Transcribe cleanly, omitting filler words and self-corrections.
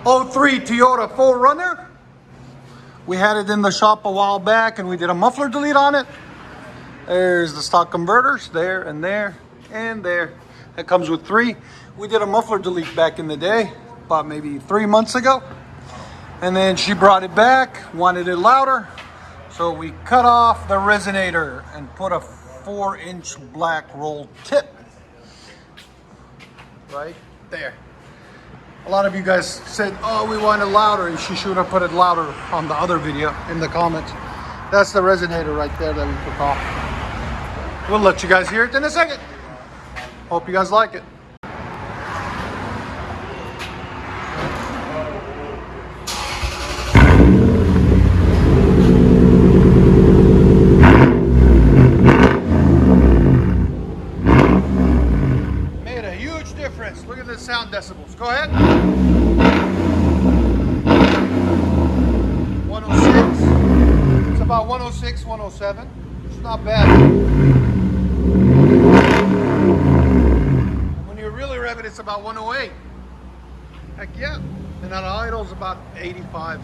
'03 Toyota 4Runner. We had it in the shop a while back and we did a muffler delete on it. There's the stock converters there and there and there. It comes with 3. We did a muffler delete back in the day, about maybe 3 months ago. And then she brought it back, wanted it louder. So we cut off the resonator and put a 4-inch black roll tip right there. A lot of you guys said, oh, we want it louder, and she should have put it louder on the other video in the comments. That's the resonator right there that we took off. We'll let you guys hear it in a second. Hope you guys like it. Made a huge difference. Look at the sound decibels. Go ahead. 106. It's about 106, 107. It's not bad. When you really rev it, it's about 108. Heck yeah. And at idle is about 85.